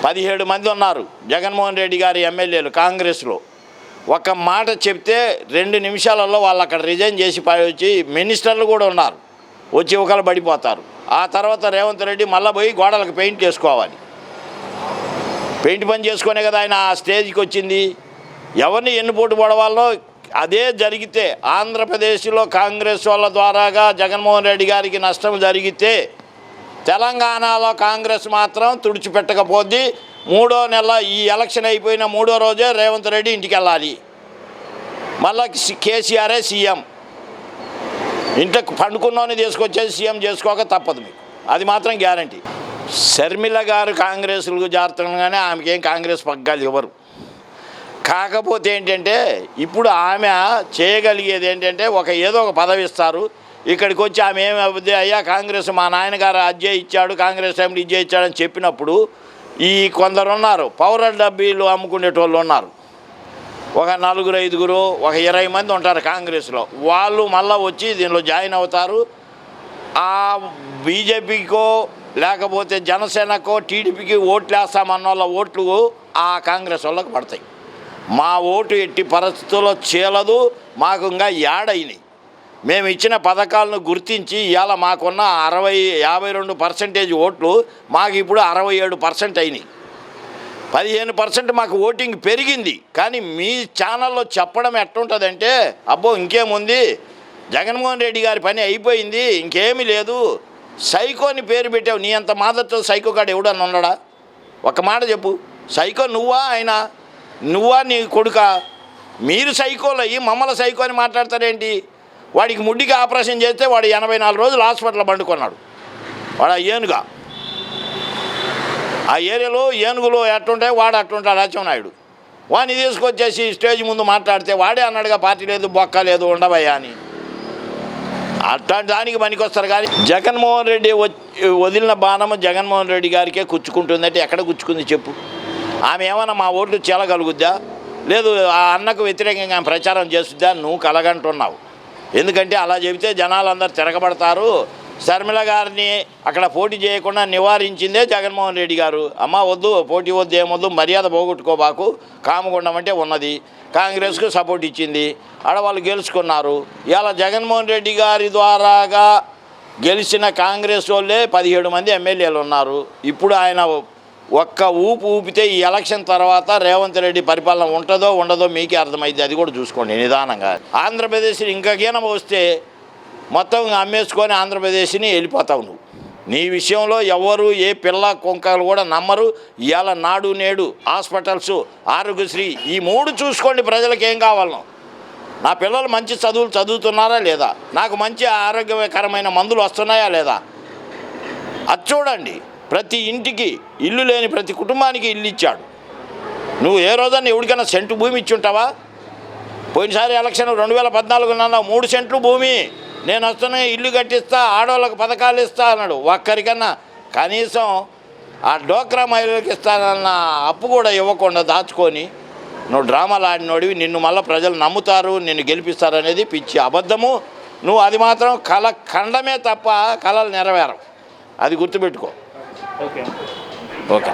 17 మంది ఉన్నారు జగన్మోహన్ రెడ్డి గారి ఎమ్మెల్యేలు కాంగ్రెస్లో. ఒక మాట చెప్తే 2 నిమిషాలలో వాళ్ళు అక్కడ రిజైన్ చేసి వచ్చి మినిస్టర్లు కూడా ఉన్నారు, వచ్చి ఒకరు పడిపోతారు. ఆ తర్వాత రేవంత్ రెడ్డి మళ్ళీ పోయి గోడలకు పెయింట్ చేసుకోవాలి. పెయింట్ పని చేసుకునే కదా ఆయన ఆ స్టేజ్కి వచ్చింది. ఎవరిని ఎన్నుపోటు పడవాలో అదే జరిగితే ఆంధ్రప్రదేశ్లో కాంగ్రెస్ వాళ్ళ ద్వారాగా జగన్మోహన్ రెడ్డి గారికి నష్టం జరిగితే తెలంగాణలో కాంగ్రెస్ మాత్రం తుడిచిపెట్టకపోద్ది. 3వ నెల ఈ ఎలక్షన్ అయిపోయిన 3వ రోజే రేవంత్ రెడ్డి ఇంటికి వెళ్ళాలి. మళ్ళీ కేసీఆరే సీఎం. ఇంటికి పండుకున్నోని తీసుకొచ్చేసి సీఎం చేసుకోక తప్పదు మీకు, అది మాత్రం గ్యారంటీ. షర్మిల గారు కాంగ్రెస్కు జారుతుండగానే ఆమెకేం కాంగ్రెస్ పగ్గాలు ఇవ్వరు. కాకపోతే ఏంటంటే ఇప్పుడు ఆమె చేయగలిగేది ఏంటంటే ఏదో ఒక పదవి ఇస్తారు, ఇక్కడికి వచ్చి ఆమె ఏమవుద్ది, అయ్యా కాంగ్రెస్ మా నాయనగారు అజ్జే ఇచ్చాడు, కాంగ్రెస్ టైంలో ఇజ్జే ఇచ్చాడని చెప్పినప్పుడు ఈ కొందరు ఉన్నారు పౌర డబ్బీలు అమ్ముకునేటోళ్ళు ఉన్నారు, ఒక 4-5 ఒక 20 మంది ఉంటారు కాంగ్రెస్లో. వాళ్ళు మళ్ళీ వచ్చి దీనిలో జాయిన్ అవుతారు. ఆ బీజేపీకో లేకపోతే జనసేనకో టీడీపీకి ఓట్లు వేస్తామన్న వాళ్ళ ఓట్లు ఆ కాంగ్రెస్ వాళ్ళకి పడతాయి. మా ఓటు ఎట్టి పరిస్థితుల్లో చీలదు, మాకు ఇంకా యాడైనాయి. మేము ఇచ్చిన పథకాలను గుర్తించి ఇవాళ మాకున్న 52% ఓట్లు మాకు ఇప్పుడు 67% అయినాయి. 15% మాకు ఓటింగ్ పెరిగింది. కానీ మీ ఛానల్లో చెప్పడం ఎట్లుంటుందంటే అబ్బో ఇంకేముంది, జగన్మోహన్ రెడ్డి గారి పని అయిపోయింది, ఇంకేమీ లేదు, సైకోని పేరు పెట్టావు. నీ అంత మాదతో సైకో కాడు ఎవడన్నా ఉన్నాడా? ఒక మాట చెప్పు, సైకో నువ్వా ఆయన, నువ్వా నీ కొడుక? మీరు సైకోలు అయ్యి మమ్మల్ని సైకో అని మాట్లాడతారేంటి? వాడికి ముడ్డికి ఆపరేషన్ చేస్తే వాడు 84 రోజులు హాస్పిటల్లో పండుకున్నాడు. వాడు ఏనుగా ఆ ఏరియాలో ఏనుగులో ఎట్టుంటాయి వాడు అట్టుంటాడు అచ్చెన్నాయుడు. వాడిని తీసుకొచ్చేసి స్టేజ్ ముందు మాట్లాడితే వాడే అన్నాడుగా పార్టీ లేదు బొక్క లేదు ఉండవయ్యా అని. అట్లాంటి దానికి పనికొస్తారు. కానీ జగన్మోహన్ రెడ్డి వదిలిన బాణము జగన్మోహన్ రెడ్డి గారికే కుచ్చుకుంటుందంటే ఎక్కడ కుచ్చుకుంది చెప్పు? ఆమె ఏమన్నా మా ఓట్లు చీలగలుగుద్దా? లేదు ఆ అన్నకు వ్యతిరేకంగా ప్రచారం చేస్తుందా? నువ్వు కలగంటున్నావు. ఎందుకంటే అలా చెబితే జనాలందరూ తిరగబడతారు. షర్మిల గారిని అక్కడ పోటీ చేయకుండా నివారించిందే జగన్మోహన్ రెడ్డి గారు. అమ్మ వద్దు, పోటీ వద్దు, ఏమొద్దు, మర్యాద పోగొట్టుకోబాకు, కామగుండం అంటే ఉన్నది, కాంగ్రెస్కు సపోర్ట్ ఇచ్చింది, ఆడవాళ్ళు గెలుచుకున్నారు. ఇలా జగన్మోహన్ రెడ్డి గారి ద్వారాగా గెలిచిన కాంగ్రెస్ వాళ్ళే 17 మంది ఎమ్మెల్యేలు ఉన్నారు. ఇప్పుడు ఆయన ఒక్క ఊపితే ఈ ఎలక్షన్ తర్వాత రేవంత్ రెడ్డి పరిపాలన ఉంటుందో ఉండదో మీకే అర్థమైంది. అది కూడా చూసుకోండి నిదానంగా. ఆంధ్రప్రదేశ్ ఇంకగీనం వస్తే మొత్తం అమ్మేసుకొని ఆంధ్రప్రదేశ్ని వెళ్ళిపోతావు నువ్వు. నీ విషయంలో ఎవరు ఏ పిల్ల కొంకలు కూడా నమ్మరు. ఇవాళ నాడు నేడు హాస్పిటల్స్, ఆరోగ్యశ్రీ, ఈ 3 చూసుకోండి. ప్రజలకు ఏం కావాలనో, నా పిల్లలు మంచి చదువులు చదువుతున్నారా లేదా, నాకు మంచి ఆరోగ్యకరమైన మందులు వస్తున్నాయా లేదా, అది చూడండి. ప్రతి ఇంటికి ఇల్లు లేని ప్రతి కుటుంబానికి ఇల్లు ఇచ్చాడు. నువ్వు ఏ రోజన్నా ఎవరికైనా సెంటు భూమి ఇచ్చి ఉంటావా? పోయినసారి ఎలక్షన్ 2014 3 సెంట్లు భూమి నేను వస్తున్నా, ఇల్లు కట్టిస్తా, ఆడవాళ్ళకి పథకాలు ఇస్తా అన్నాడు. ఒక్కరికన్నా కనీసం ఆ డోక్రా మహిళలకు ఇస్తానన్న అప్పు కూడా ఇవ్వకుండా దాచుకొని నువ్వు డ్రామాలు ఆడినోడివి. నిన్ను మళ్ళీ ప్రజలు నమ్ముతారు, నిన్ను గెలిపిస్తారనేది పిచ్చి అబద్ధము. నువ్వు అది మాత్రం కళ ఖండమే తప్ప కళలు నెరవేరవు. అది గుర్తుపెట్టుకో. ఓకే. ఓకే.